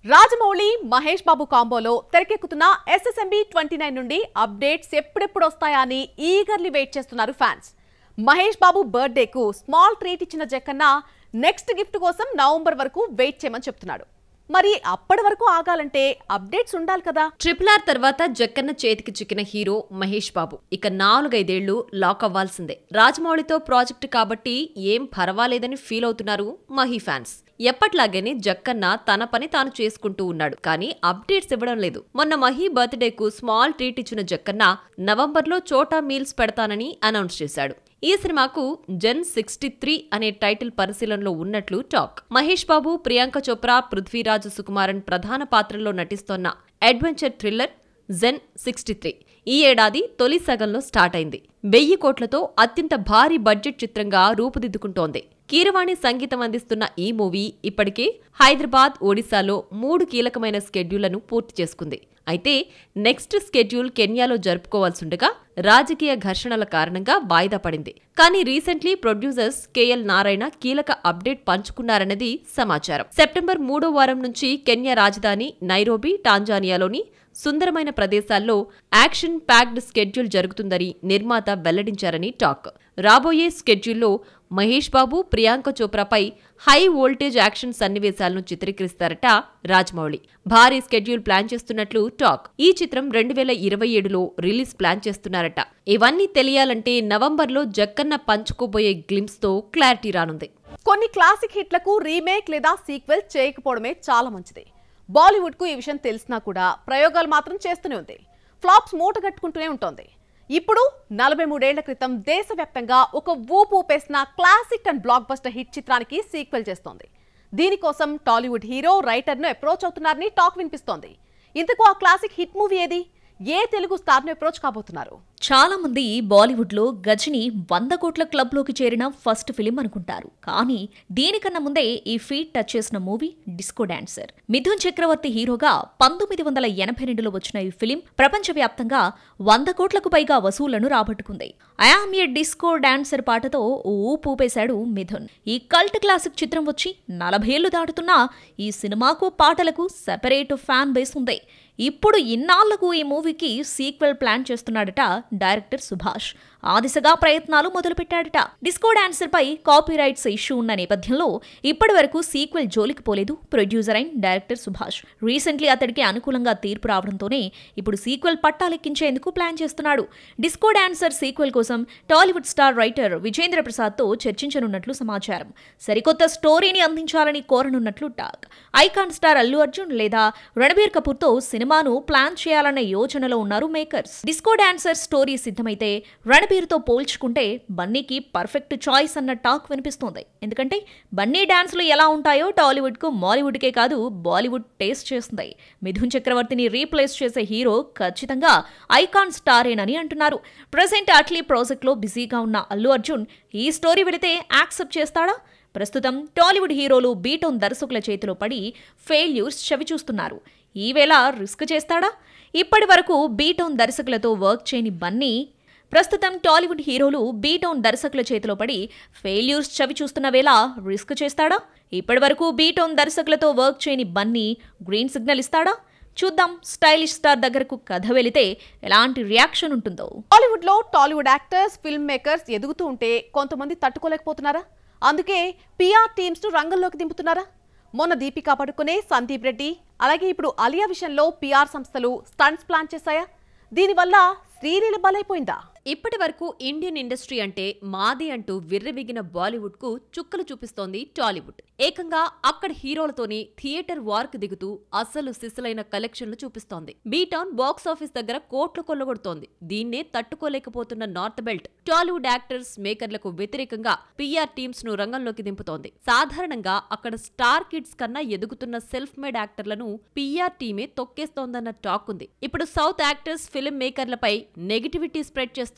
రాజమౌళి మహేష్ బాబు కాంబోలో తెరకెక్కుతున్న SSMB 29 నుండి updates ఎప్పుడెప్పుడు వస్తాయా అని ఈగర్లీ వెయిట్ చేస్తున్నారు fans. Mahesh Babu బర్త్డేకు small treat ఇచ్చిన జక్కన్న నెక్స్ట్ గిఫ్ట్ కోసం నవంబర్ వరకు వెయిట్ చేయమని చెప్తున్నాడు. మరి అప్పటి వరకు ఆగాలంటే అప్డేట్స్ ఉండాలి కదా. RRR తర్వాత జక్కన్న చేతికి చిక్కిన హీరో మహేష్ బాబు ఇక 4-5 ఏళ్లు లాక్ అవ్వాల్సిందే. రాజమౌళితో ప్రాజెక్ట్ కాబట్టి ఏం పర్వాలేదని ఫీల్ అవుతున్నారు మహీ ఫ్యాన్స్. ఎప్పట్లాగనే జక్కన్న తన పని తాను చేసుకుంటూ ఉన్నాడు, కానీ అప్డేట్స్ ఇవ్వడం లేదు. మొన్న మహీ బర్త్డేకు స్మాల్ ట్రీట్ ఇచ్చిన జక్కన్న నవంబర్లో చోటా మీల్స్ పెడతానని అనౌన్స్ చేశాడు. ఈ సినిమాకు జన్ 63 అనే టైటిల్ పరిశీలనలో ఉన్నట్లు టాక్. మహేష్ బాబు, ప్రియాంక చోప్రా, పృథ్వీరాజ్ సుకుమారన్ ప్రధాన పాత్రల్లో నటిస్తోన్న అడ్వెంచర్ థ్రిల్లర్ జన్ 63 ఈ ఏడాది తొలి సగంలో స్టార్ట్ అయింది. 1000 కోట్లతో అత్యంత భారీ బడ్జెట్ చిత్రంగా రూపుదిద్దుకుంటోంది. కీరవాణి సంగీతం అందిస్తున్న ఈ మూవీ ఇప్పటికే హైదరాబాద్, ఒడిశాలో 3 కీలకమైన స్కెడ్యూళ్లను పూర్తి చేసుకుంది. అయితే నెక్స్ట్ స్కెడ్యూల్ కెన్యాలో జరుపుకోవాల్సిండగా రాజకీయ ఘర్షణల కారణంగా వాయిదా పడింది. కానీ రీసెంట్లీ ప్రొడ్యూసర్స్ KL నారాయణ కీలక అప్డేట్ పంచుకున్నారన్నది సమాచారం. సెప్టెంబర్ 3వ వారం నుంచి కెన్యా రాజధాని నైరోబీ, టాంజానియాలోని సుందరమైన ప్రదేశాల్లో యాక్షన్ ప్యాక్డ్ స్కెడ్యూల్ జరుగుతుందని నిర్మాత వెల్లడించారని టాక్. రాబోయే స్కెడ్యూల్లో Mahesh Babu, Priyanka చోప్రాపై high voltage action సన్నివేశాలను చిత్రీకరిస్తారట రాజమౌళి. భారీ స్కెడ్యూల్ ప్లాన్ చేస్తున్నట్లు టాక్. ఈ చిత్రం 2027లో రిలీజ్ ప్లాన్ చేస్తున్నారట. ఇవన్నీ తెలియాలంటే నవంబర్లో జక్కన్న పంచుకోబోయే గ్లిమ్స్ తో క్లారిటీ రానుంది. కొన్ని క్లాసిక్ హిట్లకు రీమేక్ లేదా సీక్వెల్ చేయకపోవడమే చాలా మంచిది. బాలీవుడ్ కు ఈ విషయం తెలిసినా కూడా ప్రయోగాలు మాత్రం చేస్తూనే ఉంది. ఫ్లాప్స్ మూటగట్టుకుంటూనే ఉంటోంది. ఇప్పుడు 43 ఏళ్ల క్రితం దేశవ్యాప్తంగా ఒక ఊపు ఊపేసిన classic and blockbuster hit చిత్రానికి సీక్వెల్ చేస్తోంది. దీనికోసం టాలీవుడ్ హీరో, రైటర్ను అప్రోచ్ అవుతున్నారని టాక్ వినిపిస్తోంది. ఇంతకు ఆ క్లాసిక్ హిట్ మూవీ ఏది? ఏ తెలుగు స్టార్ను అప్రోచ్ కాబోతున్నారు? చాలా మంది బాలీవుడ్లో గజని 100 కోట్ల క్లబ్లోకి చేరిన ఫస్ట్ ఫిలిం అనుకుంటారు. కానీ దీనికన్నా ముందే ఈ ఫీట్ టచ్ చేసిన మూవీ డిస్కో డాన్సర్. మిథున్ చక్రవర్తి హీరోగా 1982లో వచ్చిన ఈ ఫిలిం ప్రపంచవ్యాప్తంగా 100 కోట్లకు పైగా వసూళ్లను రాబట్టుకుంది. ఐయామ్ ఏ డిస్కో డాన్సర్ పాటతో ఊపు ఊపేశాడు మిథున్. ఈ కల్ట్ క్లాసిక్ చిత్రం వచ్చి 40 ఏళ్లు దాటుతున్నా ఈ సినిమాకు, పాటలకు సెపరేట్ ఫ్యాన్ బేస్ ఉంది. ఇప్పుడు ఇన్నాళ్లకు ఈ మూవీకి సీక్వెల్ ప్లాన్ చేస్తున్నాడట డైరెక్టర్ సుభాష్. ఆ దిశగా ప్రయత్నాలు మొదలుపెట్టాడట. డిస్కో డాన్సర్ పై కాపీరైట్స్ ఇష్యూ ఉన్న నేపథ్యంలో ఇప్పటి వరకు సీక్వెల్ జోలికి పోలేదు producer and director Subhash. Recently అతడికి అనుకూలంగా తీర్పు రావడంతోనే ఇప్పుడు సీక్వెల్ పట్టాలెక్కించేందుకు ప్లాన్ చేస్తున్నాడు. డిస్కో డాన్సర్ సీక్వెల్ కోసం టాలీవుడ్ స్టార్ రైటర్ విజేంద్ర ప్రసాద్తో చర్చించనున్నట్లు సమాచారం. సరికొత్త స్టోరీని అందించాలని కోరనున్నట్లు talk. Icon star Allu Arjun లేదా రణబీర్ కపూర్తో సినిమాను ప్లాన్ చేయాలన్న యోచనలో ఉన్నారు మేకర్స్. డిస్కో డాన్సర్ స్టోరీ సిద్ధమైతే రణబీర్తో పోల్చుకుంటే బన్నీకి పర్ఫెక్ట్ చాయిస్ అన్న టాక్ వినిపిస్తోంది. ఎందుకంటే బన్నీ డాన్స్లు ఎలా ఉంటాయో టాలీవుడ్కు, మాలీవుడ్కే కాదు బాలీవుడ్ టేస్ట్ చేస్తుంది. మిథున్ చక్రవర్తిని రీప్లేస్ చేసే హీరో ఖచ్చితంగా ఐకాన్ స్టారేనని అంటున్నారు. ప్రెజెంట్ అట్లీ ప్రాజెక్ట్లో బిజీగా ఉన్న అల్లు అర్జున్ ఈ స్టోరీ విడితే యాక్సెప్ట్ చేస్తాడా? ప్రస్తుతం టాలీవుడ్ హీరోలు బీటౌన్ దర్శకుల చేతిలో పడి ఫెయిల్యూర్స్ చవిచూస్తున్నారు. ఈవేళ రిస్క్ చేస్తాడా? ఇప్పటి వరకు బీటౌన్ దర్శకులతో వర్క్ చేయని బన్నీ ప్రస్తుతం టాలీవుడ్ హీరోలు బీటౌన్ దర్శకుల చేతిలో పడి ఫెయిల్యూర్స్ చవి చూస్తున్న వేళ రిస్క్ చేస్తాడా? ఇప్పటి వరకు బీటౌన్ దర్శకులతో వర్క్ చేయని బన్నీ గ్రీన్ సిగ్నల్ ఇస్తాడా? చూద్దాం. స్టైలిష్ స్టార్ దగ్గరకు కథ వెళితే ఎలాంటి రియాక్షన్ ఉంటుందో. బాలీవుడ్లో టాలీవుడ్ యాక్టర్స్, ఫిల్మ్ మేకర్స్ ఎదుగుతూ ఉంటే కొంతమంది తట్టుకోలేకపోతున్నారా? అందుకే PR టీమ్స్ ను రంగంలోకి దింపుతున్నారా? మొన్న దీపికా పడుకునే, సందీప్ రెడ్డి, అలాగే ఇప్పుడు అలియా విషయంలో PR సంస్థలు స్టంట్స్ ప్లాన్ చేశాయా? దీనివల్ల శ్రీలీల బలైపోయిందా? ఇప్పటి వరకు ఇండియన్ ఇండస్ట్రీ అంటే మాది అంటూ విర్రవిగిన బాలీవుడ్ కు చుక్కలు చూపిస్తోంది టాలీవుడ్. ఏకంగా అక్కడ హీరోలతోనే థియేటర్ వార్క్ దిగుతూ అసలు సిసలైన కలెక్షన్లు చూపిస్తోంది. బీటౌన్ బాక్స్ ఆఫీస్ దగ్గర కోట్లు కొల్లగొడుతోంది. దీన్నే తట్టుకోలేకపోతున్న నార్త్ బెల్ట్ టాలీవుడ్ యాక్టర్స్, మేకర్లకు వ్యతిరేకంగా PR టీమ్స్ ను రంగంలోకి దింపుతోంది. సాధారణంగా అక్కడ స్టార్ కిడ్స్ కన్నా ఎదుగుతున్న సెల్ఫ్ మేడ్ యాక్టర్లను PR టీమే తొక్కేస్తోందన్న టాక్ ఉంది. ఇప్పుడు సౌత్ యాక్టర్స్, ఫిల్మ్ మేకర్లపై నెగిటివిటీ స్ప్రెడ్ చేస్తోంది.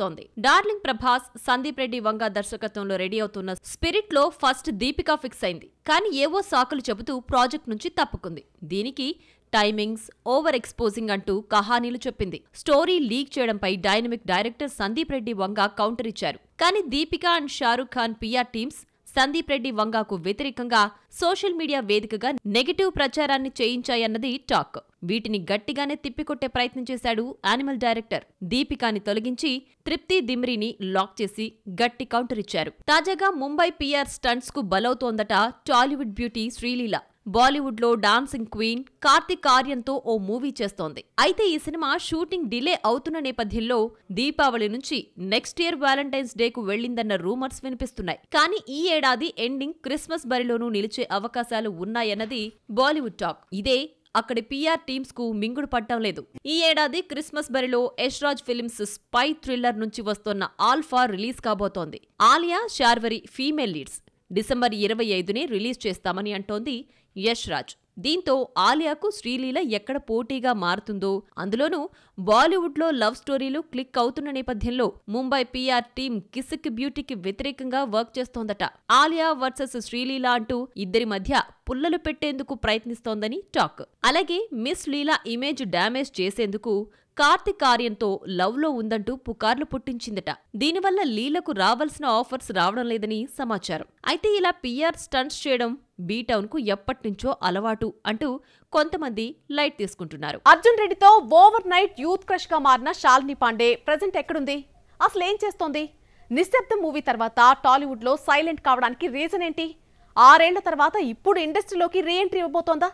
డార్లింగ్ ప్రభాస్, సందీప్ రెడ్డి వంగ దర్శకత్వంలో రెడీ అవుతున్న స్పిరిట్ లో ఫస్ట్ దీపికా ఫిక్స్ అయింది. కానీ ఏవో సాకులు చెబుతూ ప్రాజెక్ట్ నుంచి తప్పుకుంది. దీనికి టైమింగ్స్, ఓవర్ ఎక్స్పోజింగ్ అంటూ కహానీలు చెప్పింది. స్టోరీ లీక్ చేయడంపై dynamic director Sandeep Reddy Vanga counter ఇచ్చారు. కానీ Deepika and Shahrukh Khan PR teams Sandeep Reddy వంగాకు వ్యతిరేకంగా సోషల్ మీడియా వేదికగా నెగటివ్ ప్రచారాన్ని చేయించాయన్నది టాక్. వీటిని గట్టిగానే తిప్పికొట్టే ప్రయత్నం చేశాడు యానిమల్ డైరెక్టర్. దీపికాని తొలగించి తృప్తి దిమ్రీని లాక్ చేసి గట్టి కౌంటర్ ఇచ్చారు. తాజాగా ముంబై పిఆర్ స్టంట్స్ కు బలవుతోందట టాలీవుడ్ బ్యూటీ శ్రీలీల. బాలీవుడ్ లో డాన్సింగ్ క్వీన్ కార్తిక్ ఆర్యన్తో ఓ మూవీ చేస్తోంది. అయితే ఈ సినిమా షూటింగ్ డిలే అవుతున్న నేపథ్యంలో దీపావళి నుంచి నెక్స్ట్ ఇయర్ వ్యాలంటైన్స్ డేకు వెళ్లిందన్న రూమర్స్ వినిపిస్తున్నాయి. కానీ ఈ ఏడాది ఎండింగ్ క్రిస్మస్ బరిలోనూ నిలిచే అవకాశాలు ఉన్నాయన్నది బాలీవుడ్ టాక్. ఇదే అక్కడి పిఆర్ టీమ్స్ కు మింగుడు పట్టం లేదు. ఈ ఏడాది క్రిస్మస్ బరిలో యశ్రాజ్ ఫిల్మ్స్ స్పై థ్రిల్లర్ నుంచి వస్తోన్న ఆల్ఫా రిలీజ్ కాబోతోంది. Alia, Sharvari female leads. December 25నే రిలీజ్ చేస్తామని అంటోంది యశ్రాజ్. దీంతో ఆలియాకు శ్రీలీల ఎక్కడ పోటీగా మారుతుందో, అందులోనూ బాలీవుడ్లో లవ్ స్టోరీలు క్లిక్ అవుతున్న నేపథ్యంలో ముంబై పిఆర్ టీం కిసిక్ బ్యూటీకి వ్యతిరేకంగా వర్క్ చేస్తోందట. ఆలియా వర్సెస్ శ్రీలీల అంటూ ఇద్దరి మధ్య పుల్లలు పెట్టేందుకు ప్రయత్నిస్తోందని టాక్. అలాగే మిస్ లీలా ఇమేజ్ డ్యామేజ్ చేసేందుకు కార్తిక్ ఆర్యన్తో లవ్ లో ఉందంటూ పుకార్లు పుట్టించిందట. దీనివల్ల లీలకు రావాల్సిన ఆఫర్స్ రావడం లేదని సమాచారం. అయితే ఇలా పిఆర్ స్టంట్స్ చేయడం బీటౌన్ కు ఎప్పటినుంచో అలవాటు అంటూ కొంతమంది లైట్ తీసుకుంటున్నారు. అర్జున్ రెడ్డితో ఓవర్ నైట్ యూత్ క్రష్ గా మారిన శాలిని పాండే ప్రెజెంట్ ఎక్కడుంది? అసలు ఏం చేస్తోంది? నిశ్శబ్దం మూవీ తర్వాత టాలీవుడ్ లో సైలెంట్ కావడానికి రీజన్ ఏంటి? 6 ఏళ్ల తర్వాత ఇప్పుడు ఇండస్ట్రీలోకి రీ ఎంట్రీ ఇవ్వబోతోందా?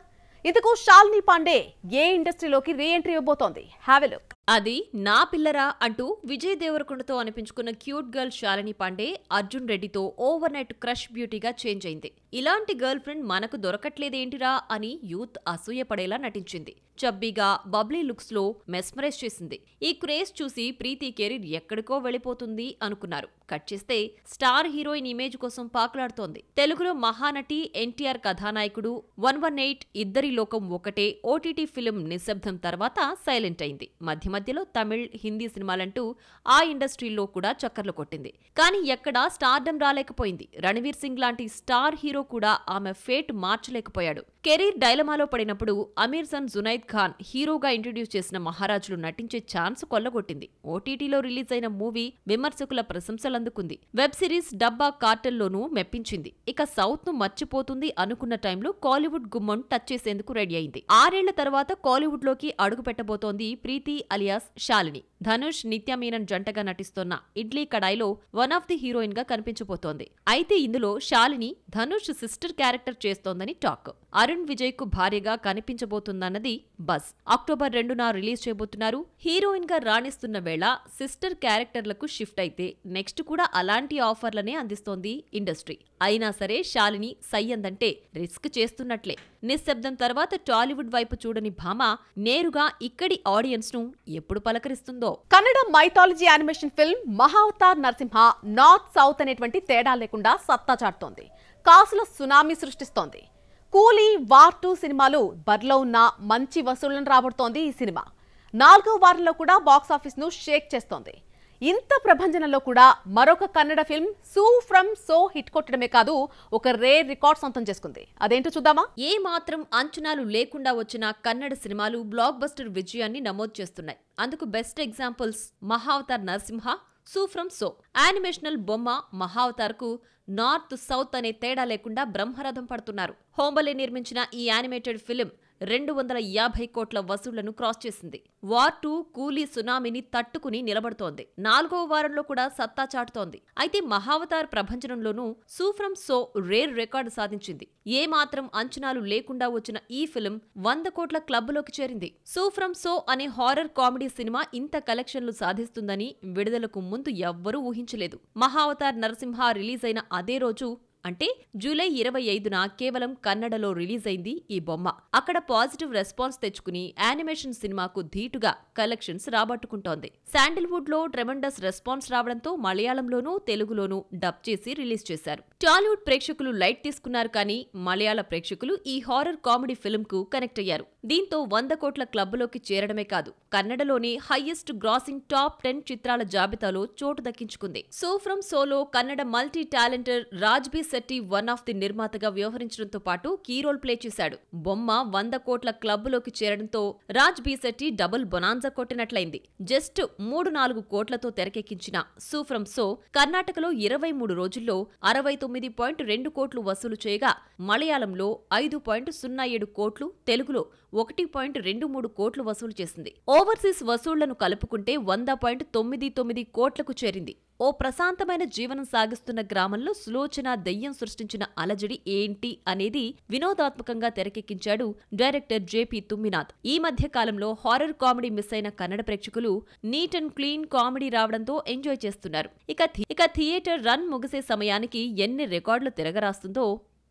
ఇందుకు శాలిని పాండే ఏ ఇండస్ట్రీలోకి రీ ఎంట్రీ ఇవ్వబోతోంది? Have a look. అది నా పిల్లరా అంటూ విజయ్ దేవరకొండతో అనిపించుకున్న క్యూట్ గర్ల్ శాలిని పాండే అర్జున్ రెడ్డితో ఓవర్ నైట్ క్రష్ బ్యూటీగా చేంజ్ అయింది. ఇలాంటి గర్ల్ ఫ్రెండ్ మనకు దొరకట్లేదేంటిరా అని యూత్ అసూయపడేలా నటించింది. చబ్బీగా బబ్లీ లుక్స్ లో మెస్మరైజ్ చేసింది. ఈ క్రేజ్ చూసి ప్రీతి కెరీర్ ఎక్కడికో వెళ్లిపోతుంది అనుకున్నారు. కట్ చేస్తే స్టార్ హీరోయిన్ ఇమేజ్ కోసం పాకులాడుతోంది. తెలుగులో మహానటి ఎన్టీఆర్ కథానాయకుడు 118 ఇద్దరి లోకం ఒకటే ఓటీటీ ఫిల్మ్ నిశ్శబ్దం తర్వాత సైలెంట్ అయింది. మధ్యలో తమిళ్, హిందీ సినిమాలంటూ ఆ ఇండస్ట్రీలో కూడా చక్కర్లు కొట్టింది. కానీ ఎక్కడా స్టార్డమ్ రాలేకపోయింది. రణవీర్ సింగ్ లాంటి స్టార్ హీరో కూడా ఆమె ఫేట్ మార్చలేకపోయాడు. కెరీర్ డైలమాలో పడినప్పుడు అమీర్ సన్ జునైద్ ఖాన్ హీరోగా ఇంట్రడ్యూస్ చేసిన మహారాజులు నటించే ఛాన్స్ కొల్లగొట్టింది. ఓటీటీలో రిలీజ్ అయిన మూవీ విమర్శకుల ప్రశంసలందుకుంది. వెబ్ సిరీస్ డబ్బా కార్టెల్లోనూ మెప్పించింది. ఇక సౌత్ ను మర్చిపోతుంది అనుకున్న టైంలో కాలీవుడ్ గుమ్మం టచ్ చేసేందుకు రెడీ అయింది. 6 ఏళ్ల తర్వాత కాలీవుడ్ లోకి అడుగు పెట్టబోతోంది ప్రీతి అలియాస్ శాలిని. ధనుష్, నిత్య మీనన్ జంటగా నటిస్తోన్న ఇడ్లీ కడాయిలో వన్ ఆఫ్ ది హీరోయిన్ గా కనిపించబోతోంది. అయితే ఇందులో శాలిని ధనుష్ సిస్టర్ క్యారెక్టర్ చేస్తోందని టాక్. అరుణ్ విజయ్ కు భార్యగా కనిపించబోతుందన్నది బజ్. అక్టోబర్ 2న రిలీజ్ చేయబోతున్నారు. హీరోయిన్ గా రాణిస్తున్న వేళ సిస్టర్ క్యారెక్టర్లకు షిఫ్ట్ అయితే నెక్స్ట్ కూడా అలాంటి ఆఫర్లనే అందిస్తోంది ఇండస్ట్రీ. అయినా సరే శాలిని సయ్యందంటే రిస్క్ చేస్తున్నట్లే. నిశ్శబ్దం తర్వాత టాలీవుడ్ వైపు చూడని భామ నేరుగా ఇక్కడి ఆడియన్స్ ను ఎప్పుడు పలకరిస్తుందో. Kannada mythology animation film Mahavatar Narasimha north south అనేటువంటి తేడా లేకుండా సత్తా చాటుతోంది. కాసుల సునామీ సృష్టిస్తోంది. కూలీ, వార్ 2 సినిమాలు బరిలో ఉన్న మంచి వసూళ్లను రాబడుతోంది ఈ సినిమా. 4వ వారంలో కూడా బాక్సాఫీస్ ను షేక్ చేస్తోంది. ఇంత ప్రభంజనంలో కూడా మరొక కన్నడ ఫిల్మ్ సూ ఫ్రమ్ సో హిట్ కొట్టడమే కాదు, ఒక రేర్ రికార్డ్ సొంతం చేసుకుంది. అదేంటో చూద్దామా? ఏ మాత్రం అంచనాలు లేకుండా వచ్చిన కన్నడ సినిమాలు బ్లాక్ బస్టర్ విజయాన్ని నమోదు చేస్తున్నాయి. అందుకు బెస్ట్ ఎగ్జాంపుల్స్ మహావతార్ నరసింహ, సూ ఫ్రమ్ సో. యానిమేషనల్ బొమ్మ మహావతార్ కు నార్త్ సౌత్ అనే తేడా లేకుండా బ్రహ్మరథం పడుతున్నారు. హోంబలే నిర్మించిన ఈ యానిమేటెడ్ ఫిల్మ్ 250 కోట్ల వసూళ్లను క్రాస్ చేసింది. వార్ 2 కూలీ సునామీని తట్టుకుని నిలబడుతోంది. 4వ వారంలో కూడా సత్తా చాటుతోంది. అయితే మహావతార్ ప్రభంజనంలోనూ సూ ఫ్రమ్ సో రేర్ రికార్డు సాధించింది. ఏ మాత్రం అంచనాలు లేకుండా వచ్చిన ఈ ఫిల్మ్ 100 కోట్ల క్లబ్లోకి చేరింది. సూ ఫ్రమ్ సో అనే హారర్ కామెడీ సినిమా ఇంత కలెక్షన్లు సాధిస్తుందని విడుదలకు ముందు ఎవ్వరూ ఊహించలేదు. మహావతార్ నరసింహ రిలీజ్ అయిన అదే రోజు అంటే జూలై 25న కేవలం కన్నడలో రిలీజ్ అయింది ఈ బొమ్మ. అక్కడ పాజిటివ్ రెస్పాన్స్ తెచ్చుకుని యానిమేషన్ సినిమాకు ధీటుగా కలెక్షన్స్ రాబట్టుకుంటోంది. శాండిల్వుడ్ లో ట్రెమెండస్ రెస్పాన్స్ రావడంతో మలయాళంలోనూ తెలుగులోనూ డబ్ చేసి రిలీజ్ చేశారు. టాలీవుడ్ ప్రేక్షకులు లైట్ తీసుకున్నారు, కానీ మలయాళ ప్రేక్షకులు ఈ హారర్ కామెడీ ఫిల్మ్ కు కనెక్ట్ అయ్యారు. దీంతో 100 కోట్ల క్లబ్లోకి చేరడమే కాదు, కన్నడలోనే హైయెస్ట్ గ్రాసింగ్ టాప్ 10 చిత్రాల జాబితాలో చోటు దక్కించుకుంది. So from solo Kannada multi talenter Raj B Shetty one of the నిర్మాతగా వ్యవహరించడంతో పాటు కీ రోల్ ప్లే చేశాడు. బొమ్మ 100 కోట్ల క్లబ్లోకి చేరడంతో Raj B Shetty double bonanza కొట్టినట్లయింది. జస్ట్ 3-4 కోట్లతో తెరకెక్కించిన సో ఫ్రమ్ సో కర్ణాటకలో 23 రోజుల్లో 69.2 కోట్లు వసూలు చేయగా, మలయాళంలో 5.07 కోట్లు, తెలుగులో 1.23 కోట్లు వసూలు చేసింది. ఓవర్సీస్ వసూళ్లను కలుపుకుంటే 100.99 కోట్లకు చేరింది. ఓ ప్రశాంతమైన జీవనం సాగిస్తున్న గ్రామంలో సులోచన దెయ్యం సృష్టించిన అలజడి ఏంటి అనేది వినోదాత్మకంగా తెరకెక్కించాడు డైరెక్టర్ జేపీ తుమ్మినాథ్. ఈ మధ్య కాలంలో హారర్ కామెడీ మిస్ అయిన కన్నడ ప్రేక్షకులు నీట్ అండ్ క్లీన్ కామెడీ రావడంతో ఎంజాయ్ చేస్తున్నారు. ఇక థియేటర్ రన్ ముగిసే సమయానికి ఎన్ని రికార్డులు తిరగరాస్తుందో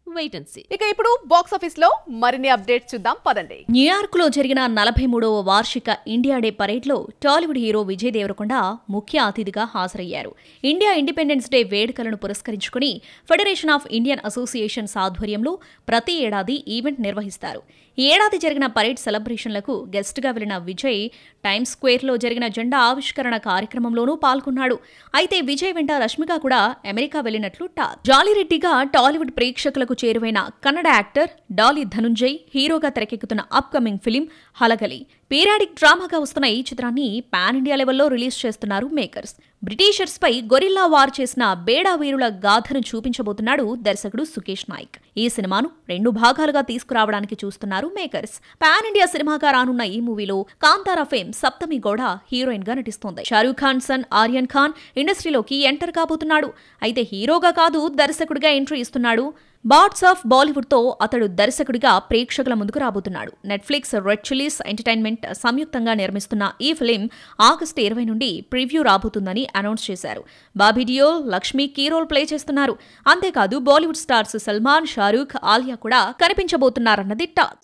వెయిట్ అండ్ సీ. ఇక ఇప్పుడు బాక్స్ ఆఫీస్ లో మరిన్ని అప్డేట్స్ చూద్దాం పదండి. న్యూయార్క్ లో జరిగిన 43వ వార్షిక ఇండియా డే పరేడ్ లో టాలీవుడ్ హీరో విజయ్ దేవరకొండ ముఖ్య అతిథిగా హాజరయ్యారు. ఇండియా ఇండిపెండెన్స్ డే వేడుకలను పురస్కరించుకుని ఫెడరేషన్ ఆఫ్ ఇండియన్ అసోసియేషన్స్ ఆధ్వర్యంలో ప్రతి ఏడాది ఈవెంట్ నిర్వహిస్తారు. ఈ ఏడాది జరిగిన పరేడ్ సెలబ్రేషన్లకు గెస్ట్ గా వెళ్లిన విజయ్ టైమ్స్ స్క్వేర్ లో జరిగిన జెండా ఆవిష్కరణ కార్యక్రమంలోనూ పాల్గొన్నాడు. అయితే విజయ్ వెంట రష్మిక కూడా అమెరికా వెళ్లినట్లు టాక్. జాలీరెడ్డిగా టాలీవుడ్ ప్రేక్షకులకు చేరువైన కన్నడ యాక్టర్ డాలీ ధనుంజయ్ హీరోగా తెరకెక్కుతున్న అప్కమింగ్ ఫిలిం హలగలి. పీరియాడిక్ డ్రామాగా వస్తున్న ఈ చిత్రాన్ని పాన్ ఇండియా లెవెల్లో రిలీజ్ చేస్తున్నారు మేకర్స్. బ్రిటిషర్స్ పై గొరిల్లా వార్ చేసిన బేడా వీరుల గాథను చూపించబోతున్నాడు దర్శకుడు సుకేష్ నాయక్. ఈ సినిమాను 2 భాగాలుగా తీసుకురావడానికి చూస్తున్నారు మేకర్స్. పాన్ ఇండియా సినిమాగా రానున్న ఈ మూవీలో కాంతారా ఫేమ్ సప్తమి గౌడ హీరోయిన్ గా నటిస్తోంది. షారూఖ్ ఖాన్ సన్ ఆర్యన్ ఖాన్ ఇండస్ట్రీలోకి ఎంటర్ కాబోతున్నాడు. అయితే హీరోగా కాదు, దర్శకుడిగా ఎంట్రీ ఇస్తున్నాడు. బాట్స్ ఆఫ్ బాలీవుడ్ తో అతడు దర్శకుడిగా ప్రేక్షకుల ముందుకు రాబోతున్నాడు. నెట్ఫ్లిక్స్, రెడ్ చిల్లీస్ ఎంటర్టైన్మెంట్ సంయుక్తంగా నిర్మిస్తున్న ఈ ఫిలిం ఆగస్టు 20 నుండి ప్రివ్యూ రాబోతుందని అనౌన్స్ చేశారు. Bobby Deol, Lakshmi key role play చేస్తున్నారు. అంతేకాదు బాలీవుడ్ స్టార్స్ సల్మాన్, షారూఖ్, ఆలియా కూడా కనిపించబోతున్నారన్నది టాక్.